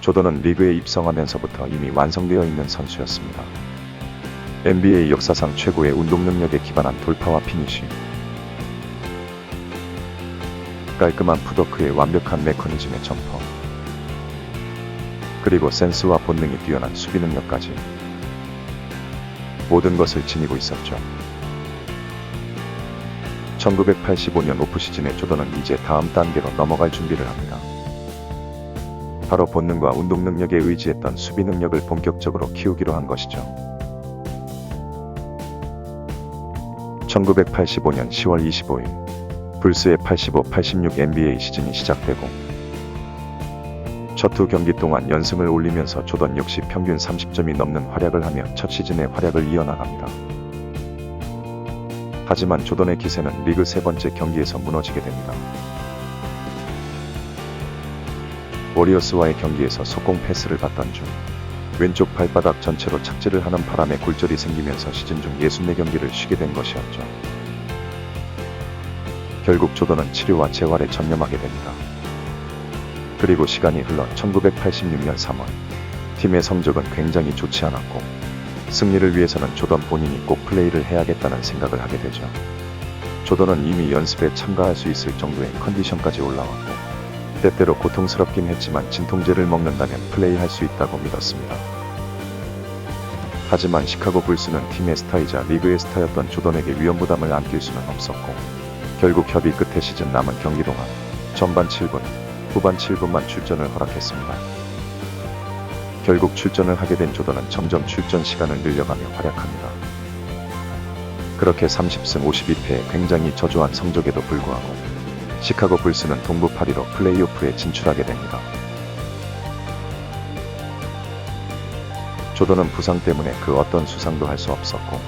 조던은 리그에 입성하면서부터 이미 완성되어 있는 선수였습니다. NBA 역사상 최고의 운동 능력에 기반한 돌파와 피니쉬, 깔끔한 풋워크의 완벽한 메커니즘의 점퍼, 그리고 센스와 본능이 뛰어난 수비 능력까지 모든 것을 지니고 있었죠. 1985년 오프시즌에 조던은 이제 다음 단계로 넘어갈 준비를 합니다. 바로 본능과 운동 능력에 의지했던 수비 능력을 본격적으로 키우기로 한 것이죠. 1985년 10월 25일 불스의 85-86 NBA 시즌이 시작되고 첫 두 경기 동안 연승을 올리면서 조던 역시 평균 30점이 넘는 활약을 하며 첫 시즌의 활약을 이어나갑니다. 하지만 조던의 기세는 리그 세 번째 경기에서 무너지게 됩니다. 워리어스와의 경기에서 속공 패스를 받던 중 왼쪽 발바닥 전체로 착지를 하는 바람에 골절이 생기면서 시즌 중 64경기를 쉬게 된 것이었죠. 결국 조던은 치료와 재활에 전념하게 됩니다. 그리고 시간이 흘러 1986년 3월 팀의 성적은 굉장히 좋지 않았고 승리를 위해서는 조던 본인이 꼭 플레이를 해야겠다는 생각을 하게 되죠. 조던은 이미 연습에 참가할 수 있을 정도의 컨디션까지 올라왔고 때때로 고통스럽긴 했지만 진통제를 먹는다면 플레이할 수 있다고 믿었습니다. 하지만 시카고 불스는 팀의 스타이자 리그의 스타였던 조던에게 위험부담을 안길 수는 없었고 결국 협의 끝에 시즌 남은 경기 동안 전반 7분, 후반 7분만 출전을 허락했습니다. 결국 출전을 하게 된 조던은 점점 출전 시간을 늘려가며 활약합니다. 그렇게 30승 52패의 굉장히 저조한 성적에도 불구하고 시카고 불스는 동부 8위로 플레이오프에 진출하게 됩니다. 조던은 부상 때문에 그 어떤 수상도 할 수 없었고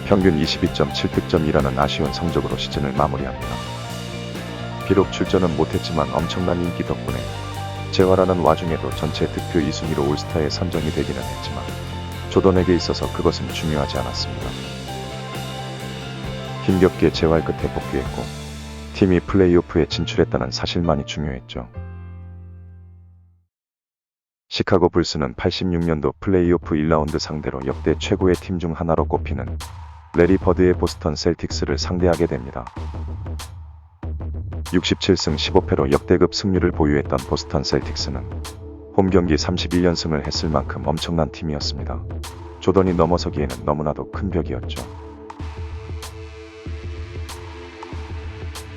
평균 22.7득점이라는 아쉬운 성적으로 시즌을 마무리합니다. 비록 출전은 못했지만 엄청난 인기 덕분에 재활하는 와중에도 전체 득표 2순위로 올스타에 선정이 되기는 했지만 조던에게 있어서 그것은 중요하지 않았습니다. 힘겹게 재활 끝에 복귀했고 팀이 플레이오프에 진출했다는 사실만이 중요했죠. 시카고 불스는 86년도 플레이오프 1라운드 상대로 역대 최고의 팀 중 하나로 꼽히는 레리 버드의 보스턴 셀틱스를 상대하게 됩니다. 67승 15패로 역대급 승률을 보유했던 보스턴 셀틱스는 홈경기 31연승을 했을 만큼 엄청난 팀이었습니다. 조던이 넘어서기에는 너무나도 큰 벽이었죠.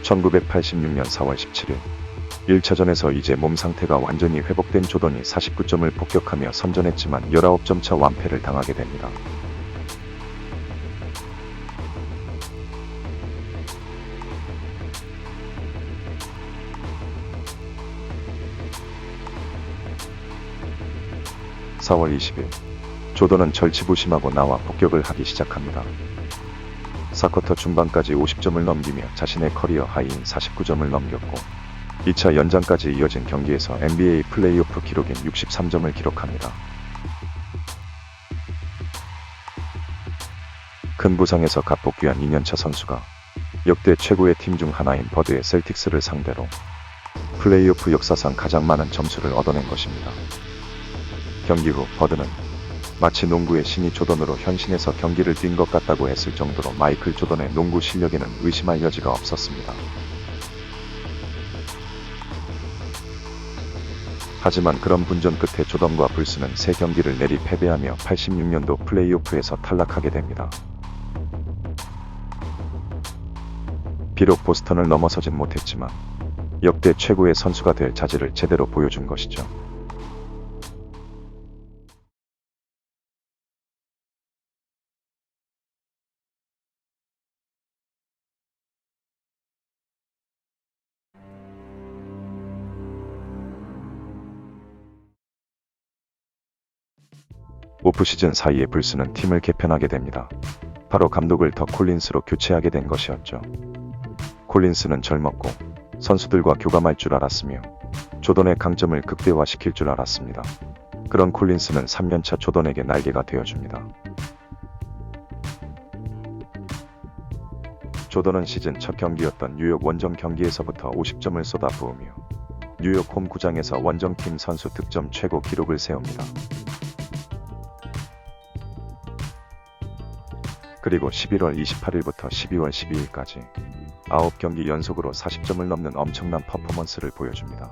1986년 4월 17일 1차전에서 이제 몸 상태가 완전히 회복된 조던이 49점을 폭격하며 선전했지만 19점 차 완패를 당하게 됩니다. (4월 20일) 조던은 절치부심하고 나와 폭격을 하기 시작합니다. 4쿼터 중반까지 50점을 넘기며 자신의 커리어 하이인 49점을 넘겼고 2차 연장까지 이어진 경기에서 NBA 플레이오프 기록인 63점을 기록합니다. 큰 부상에서 갓복귀한 2년차 선수가 역대 최고의 팀 중 하나인 버드의 셀틱스를 상대로 플레이오프 역사상 가장 많은 점수를 얻어낸 것입니다. 경기 후 버드는 마치 농구의 신이 조던으로 현신해서 경기를 뛴 것 같다고 했을 정도로 마이클 조던의 농구 실력에는 의심할 여지가 없었습니다. 하지만 그런 분전 끝에 조던과 불스는 3경기를 내리 패배하며 86년도 플레이오프에서 탈락하게 됩니다. 비록 보스턴을 넘어서진 못했지만 역대 최고의 선수가 될 자질을 제대로 보여준 것이죠. 오프시즌 사이에 불스는 팀을 개편하게 됩니다. 바로 감독을 더 콜린스로 교체하게 된 것이었죠. 콜린스는 젊었고 선수들과 교감할 줄 알았으며 조던의 강점을 극대화시킬 줄 알았습니다. 그런 콜린스는 3년차 조던에게 날개가 되어줍니다. 조던은 시즌 첫 경기였던 뉴욕 원정 경기에서부터 50점을 쏟아부으며 뉴욕 홈구장에서 원정팀 선수 득점 최고 기록을 세웁니다. 그리고 11월 28일부터 12월 12일까지 9경기 연속으로 40점을 넘는 엄청난 퍼포먼스를 보여줍니다.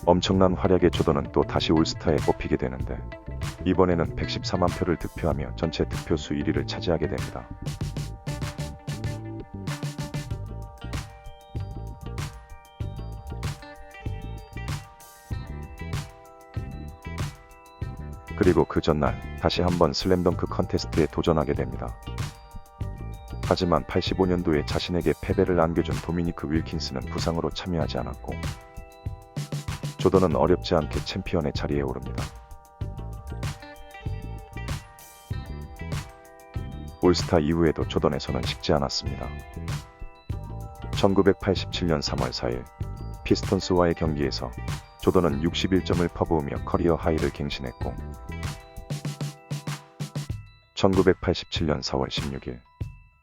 엄청난 활약의 조던은 또 다시 올스타에 뽑히게 되는데 이번에는 114만 표를 득표하며 전체 득표수 1위를 차지하게 됩니다. 그리고 그 전날 다시 한번 슬램덩크 컨테스트에 도전하게 됩니다. 하지만 85년도에 자신에게 패배를 안겨준 도미니크 윌킨스는 부상으로 참여하지 않았고 조던은 어렵지 않게 챔피언의 자리에 오릅니다. 올스타 이후에도 조던의 손은 식지 않았습니다. 1987년 3월 4일 피스톤스와의 경기에서 조던은 61점을 퍼부으며 커리어 하이를 갱신했고 1987년 4월 16일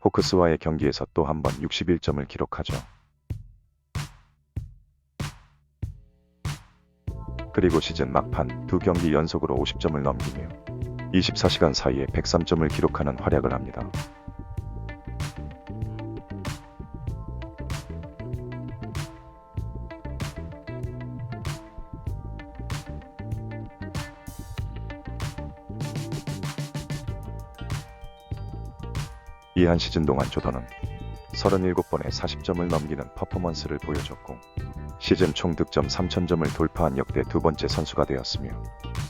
호크스와의 경기에서 또 한 번 61점을 기록하죠. 그리고 시즌 막판 2경기 연속으로 50점을 넘기며 24시간 사이에 103점을 기록하는 활약을 합니다. 이 한 시즌 동안 조던은 37번의 40점을 넘기는 퍼포먼스를 보여줬고 시즌 총 득점 3000점을 돌파한 역대 두 번째 선수가 되었으며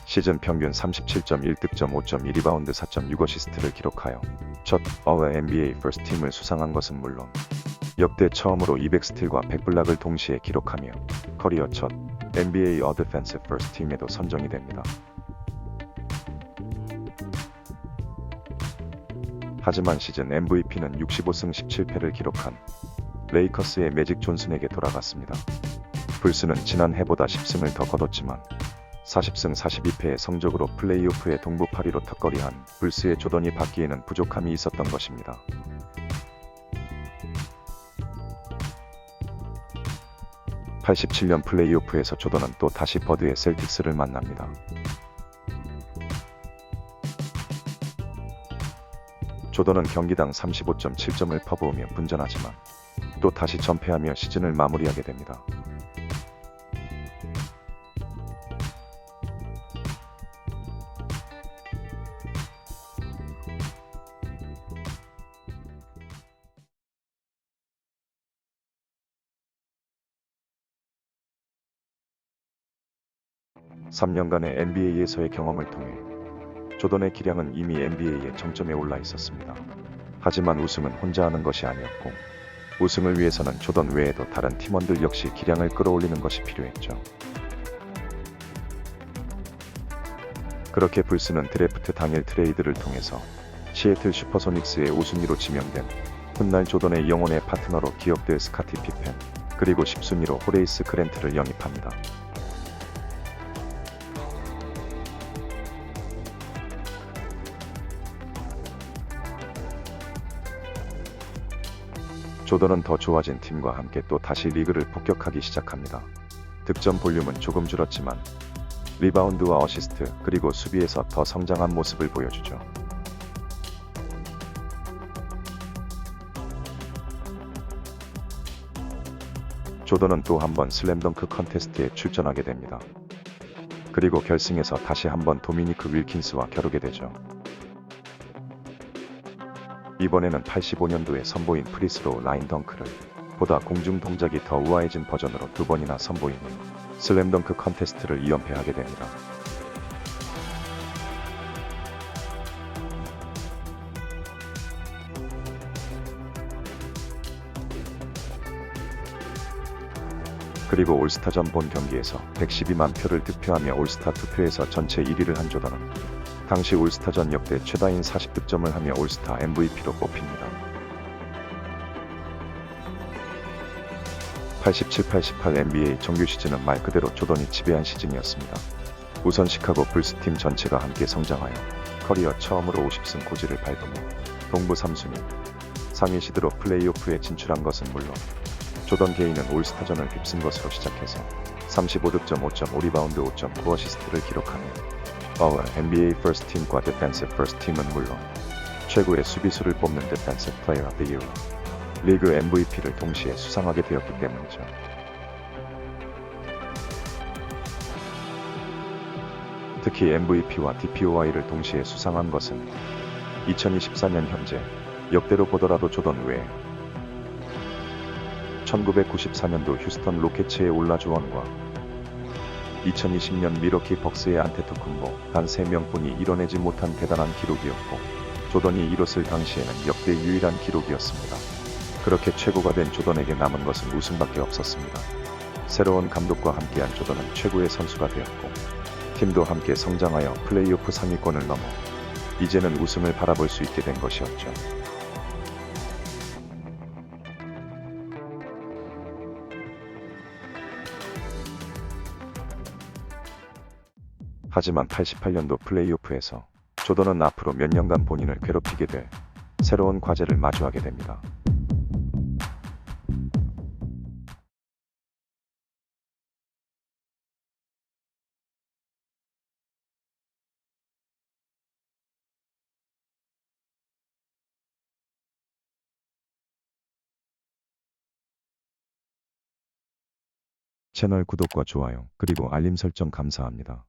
시즌 평균 37.1득점 5.2리바운드 4.6어시스트를 기록하여 첫 All NBA First Team을 수상한 것은 물론 역대 처음으로 200스틸과 100블락을 동시에 기록하며 커리어 첫 NBA All Defensive First Team에도 선정이 됩니다. 하지만 시즌 MVP는 65승 17패를 기록한 레이커스의 매직 존슨에게 돌아갔습니다. 불스는 지난 해보다 10승을 더 거뒀지만 40승 42패의 성적으로 플레이오프의 동부 8위로 턱걸이한 불스의 조던이 받기에는 부족함이 있었던 것입니다. (87년) 플레이오프에서 조던은 또 다시 버드의 셀틱스를 만납니다. 조던은 경기당 35.7점을 퍼부으며 분전하지만 또 다시 전패하며 시즌을 마무리하게 됩니다. (3년간의) NBA에서의 경험을 통해 조던의 기량은 이미 NBA의 정점에 올라 있었습니다. 하지만 우승은 혼자 하는 것이 아니었고 우승을 위해서는 조던 외에도 다른 팀원들 역시 기량을 끌어올리는 것이 필요했죠. 그렇게 불스는 드래프트 당일 트레이드를 통해서 시애틀 슈퍼소닉스의 우순위로 지명된 훗날 조던의 영혼의 파트너로 기억될 스카티 피펜 그리고 10순위로 호레이스 그랜트를 영입합니다. 조던은 더 좋아진 팀과 함께 또 다시 리그를 폭격하기 시작합니다. 득점 볼륨은 조금 줄었지만 리바운드와 어시스트 그리고 수비에서 더 성장한 모습을 보여주죠. 조던은 또 한 번 슬램덩크 컨테스트에 출전하게 됩니다. 그리고 결승에서 다시 한번 도미니크 윌킨스와 겨루게 되죠. 이번에는 85년도에 선보인 프리스로우 라인 덩크를 보다 공중 동작이 더 우아해진 버전으로 두 번이나 선보이며 슬램덩크 컨테스트를 2연패하게 됩니다. 그리고 올스타전 본 경기에서 112만 표를 득표하며 올스타 투표에서 전체 1위를 한 조던은 당시 올스타전 역대 최다인 40득점을 하며 올스타 MVP로 뽑힙니다. 87-88 NBA 정규 시즌은 말 그대로 조던이 지배한 시즌이었습니다. 우선 시카고 불스팀 전체가 함께 성장하여 커리어 처음으로 50승 고지를 밟으며 동부 3순위 상위 시드로 플레이오프에 진출한 것은 물론 조던 개인은 올스타전을 휩쓴 것으로 시작해서 35득점 5.5리바운드 5.9어시스트를 기록하며 All NBA First Team과 Defensive First Team은 물론 최고의 수비수를 뽑는 Defensive Player of the Year, 리그 MVP를 동시에 수상하게 되었기 때문이죠. 특히 MVP와 DPOI를 동시에 수상한 것은 2024년 현재 역대로 보더라도 조던 외에 1994년도 휴스턴 로켓츠의 올라 주원과 2020년 미러키 벅스의 안테토쿤보 단 3명뿐이 이뤄내지 못한 대단한 기록이었고 조던이 이뤘을 당시에는 역대 유일한 기록이었습니다. 그렇게 최고가 된 조던에게 남은 것은 우승밖에 없었습니다. 새로운 감독과 함께한 조던은 최고의 선수가 되었고 팀도 함께 성장하여 플레이오프 상위권을 넘어 이제는 우승을 바라볼 수 있게 된 것이었죠. 하지만 88년도 플레이오프에서 조던은 앞으로 몇 년간 본인을 괴롭히게 될 새로운 과제를 마주하게 됩니다. 채널 구독과 좋아요 그리고 알림 설정 감사합니다.